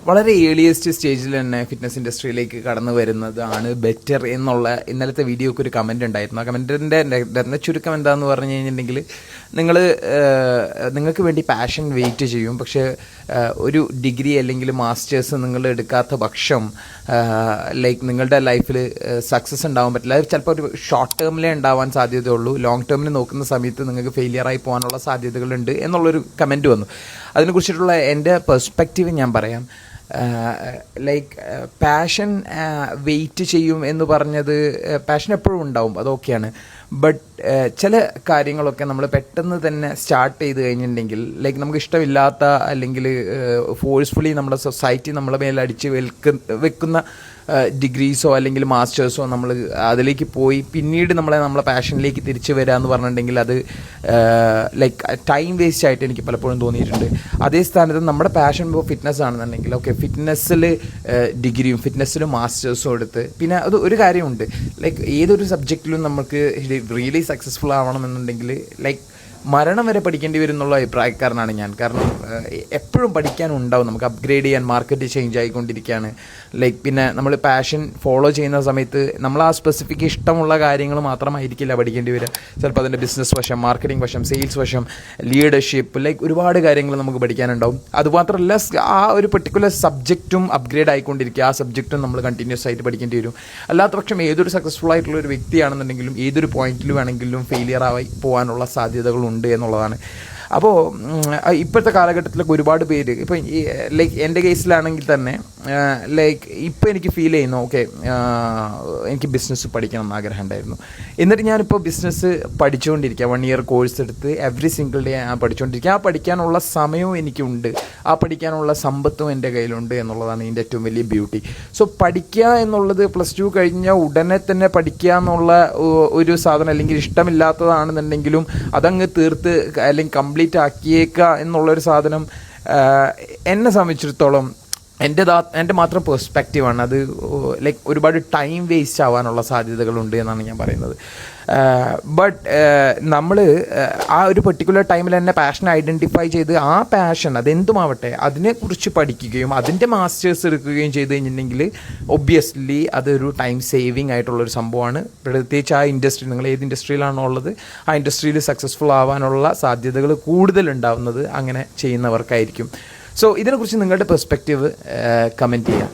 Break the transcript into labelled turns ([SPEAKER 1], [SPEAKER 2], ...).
[SPEAKER 1] വളരെ ഏർലിയസ്റ്റ് സ്റ്റേജിൽ തന്നെ ഫിറ്റ്നസ് ഇൻഡസ്ട്രിയിലേക്ക് കടന്നു വരുന്നതാണ് ബെറ്റർ എന്നുള്ള ഇന്നലത്തെ വീഡിയോക്ക് ഒരു കമൻറ്റ് ഉണ്ടായിരുന്നു. ആ കമൻറ്റിൻ്റെ ചുരുക്കം എന്താണെന്ന് പറഞ്ഞു കഴിഞ്ഞിട്ടുണ്ടെങ്കിൽ, നിങ്ങൾക്ക് വേണ്ടി പാഷൻ വെയിറ്റ് ചെയ്യും, പക്ഷേ ഒരു ഡിഗ്രി അല്ലെങ്കിൽ മാസ്റ്റേഴ്സ് നിങ്ങൾ എടുക്കാത്ത പക്ഷം ലൈക്ക് നിങ്ങളുടെ ലൈഫിൽ സക്സസ് ഉണ്ടാവാൻ പറ്റില്ല. അത് ചിലപ്പോൾ ഒരു ഷോർട്ട് ടേമിലേ ഉണ്ടാവാൻ സാധ്യതയുള്ളൂ. ലോങ് ടേമിൽ നോക്കുന്ന സമയത്ത് നിങ്ങൾക്ക് ഫെയിലിയറായി പോകാനുള്ള സാധ്യതകളുണ്ട് എന്നുള്ളൊരു കമൻറ്റ് വന്നു. അതിനെക്കുറിച്ചിട്ടുള്ള എൻ്റെ പെർസ്പെക്റ്റീവ് ഞാൻ പറയാം. ലൈക്ക് പാഷൻ വെയിറ്റ് ചെയ്യും എന്ന് പറഞ്ഞത്, പാഷൻ എപ്പോഴും ഉണ്ടാവും, അതൊക്കെയാണ്. ബട്ട് ചില കാര്യങ്ങളൊക്കെ നമ്മൾ പെട്ടെന്ന് തന്നെ സ്റ്റാർട്ട് ചെയ്ത് കഴിഞ്ഞിട്ടുണ്ടെങ്കിൽ, ലൈക്ക് നമുക്ക് ഇഷ്ടമില്ലാത്ത അല്ലെങ്കിൽ ഫോഴ്സ്ഫുള്ളി നമ്മുടെ സൊസൈറ്റി നമ്മളെ മേലടിച്ച് വെക്കുന്ന ഡിഗ്രീസോ അല്ലെങ്കിൽ മാസ്റ്റേഴ്സോ നമ്മൾ അതിലേക്ക് പോയി പിന്നീട് നമ്മളെ പാഷനിലേക്ക് തിരിച്ചു വരിക എന്ന് പറഞ്ഞിട്ടുണ്ടെങ്കിൽ അത് ലൈക്ക് ടൈം വേസ്റ്റ് ആയിട്ട് എനിക്ക് പലപ്പോഴും തോന്നിയിട്ടുണ്ട്. അതേ സ്ഥാനത്ത് നമ്മുടെ പാഷൻ ഇപ്പോൾ ഫിറ്റ്നസ് ആണെന്നുണ്ടെങ്കിൽ, ഓക്കെ, ഫിറ്റ്നസ്സിൽ ഡിഗ്രിയും ഫിറ്റ്നസ്സിലും മാസ്റ്റേഴ്സും എടുത്ത്, പിന്നെ അത് ഒരു കാര്യമുണ്ട്, ലൈക്ക് ഏതൊരു സബ്ജക്റ്റിലും നമുക്ക് റിയലി സക്സസ്ഫുൾ ആവണമെന്നുണ്ടെങ്കിൽ ലൈക്ക് മരണം വരെ പഠിക്കേണ്ടി വരും എന്നുള്ള അഭിപ്രായക്കാരനാണ് ഞാൻ. കാരണം എപ്പോഴും പഠിക്കാനുണ്ടാവും, നമുക്ക് അപ്ഗ്രേഡ് ചെയ്യാൻ. മാർക്കറ്റ് ചേഞ്ച് ആയിക്കൊണ്ടിരിക്കുകയാണ്. ലൈക്ക് പിന്നെ നമ്മൾ പാഷൻ ഫോളോ ചെയ്യുന്ന സമയത്ത് നമ്മൾ ആ സ്പെസിഫിക് ഇഷ്ടമുള്ള കാര്യങ്ങൾ മാത്രമായിരിക്കില്ല പഠിക്കേണ്ടി വരിക. ചിലപ്പോൾ അതിൻ്റെ ബിസിനസ് വശം, മാർക്കറ്റിംഗ് വശം, സെയിൽസ് വശം, ലീഡർഷിപ്പ്, ലൈക്ക് ഒരുപാട് കാര്യങ്ങൾ നമുക്ക് പഠിക്കാനുണ്ടാവും. അതുമാത്രമല്ല ആ ഒരു പെർട്ടിക്കുലർ സബ്ജക്റ്റും അപ്ഗ്രേഡ് ആയിക്കൊണ്ടിരിക്കുക. ആ സബ്ജക്റ്റും നമ്മൾ കണ്ടിന്യൂസ് ആയിട്ട് പഠിക്കേണ്ടി വരും. അല്ലാത്ത പക്ഷം ഏതൊരു സക്സസ്ഫുൾ ആയിട്ടുള്ള ഒരു വ്യക്തിയാണെന്നുണ്ടെങ്കിലും ഏതൊരു പോയിന്റിൽ വേണമെങ്കിലും ഫെയിലിയർ ആയി പോകാനുള്ള സാധ്യതകളുണ്ട് എന്നുള്ളതാണ്. അപ്പോൾ ഇപ്പോഴത്തെ കാലഘട്ടത്തിലൊക്കെ ഒരുപാട് പേര്, ഇപ്പോൾ ലൈക്ക് എൻ്റെ കേസിലാണെങ്കിൽ തന്നെ ലൈക്ക് ഇപ്പോൾ എനിക്ക് ഫീൽ ചെയ്യുന്നു, ഓക്കെ, എനിക്ക് ബിസിനസ് പഠിക്കണം എന്ന് ആഗ്രഹം ഉണ്ടായിരുന്നു. എന്നിട്ട് ഞാനിപ്പോൾ ബിസിനസ് പഠിച്ചുകൊണ്ടിരിക്കുക. 1 ഇയർ കോഴ്സ് എടുത്ത് എവറി സിംഗിൾ ഡേ ഞാൻ പഠിച്ചുകൊണ്ടിരിക്കുക. ആ പഠിക്കാനുള്ള സമയവും എനിക്കുണ്ട്, ആ പഠിക്കാനുള്ള സമ്പത്തും എൻ്റെ കയ്യിലുണ്ട് എന്നുള്ളതാണ് ഇതിൻ്റെ ഏറ്റവും വലിയ ബ്യൂട്ടി. സോ പഠിക്കുക എന്നുള്ളത് +2 കഴിഞ്ഞാൽ ഉടനെ തന്നെ പഠിക്കുക എന്നുള്ള ഒരു സാധനം, അല്ലെങ്കിൽ ഇഷ്ടമില്ലാത്തതാണെന്നുണ്ടെങ്കിലും അതങ്ങ് തീർത്ത് അല്ലെങ്കിൽ കംപ്ലീറ്റ് ആക്കിയേക്കുക എന്നുള്ളൊരു സാധനം എന്നെ സംബന്ധിച്ചിടത്തോളം എൻ്റെ മാത്രം പെർസ്പെക്റ്റീവാണ്. അത് ലൈക്ക് ഒരുപാട് ടൈം വേസ്റ്റ് ആവാനുള്ള സാധ്യതകളുണ്ട് എന്നാണ് ഞാൻ പറയുന്നത്. ബട്ട് നമ്മൾ ആ ഒരു പെർട്ടിക്കുലർ ടൈമിൽ തന്നെ പാഷൻ ഐഡൻറ്റിഫൈ ചെയ്ത് ആ പാഷൻ അതെന്തുമാവട്ടെ അതിനെക്കുറിച്ച് പഠിക്കുകയും അതിൻ്റെ മാസ്റ്റേഴ്സ് എടുക്കുകയും ചെയ്ത് കഴിഞ്ഞിട്ടുണ്ടെങ്കിൽ ഒബ്വിയസ്ലി അതൊരു ടൈം സേവിങ് ആയിട്ടുള്ളൊരു സംഭവമാണ്. പ്രത്യേകിച്ച് ആ ഇൻഡസ്ട്രി, നിങ്ങൾ ഏത് ഇൻഡസ്ട്രിയിലാണോ ഉള്ളത് ആ ഇൻഡസ്ട്രിയിൽ സക്സസ്ഫുൾ ആവാനുള്ള സാധ്യതകൾ കൂടുതലുണ്ടാവുന്നത് അങ്ങനെ ചെയ്യുന്നവർക്കായിരിക്കും. സോ ഇതിനെക്കുറിച്ച് നിങ്ങളുടെ പെർസ്പെക്റ്റീവ് കമൻറ്റ് ചെയ്യാം.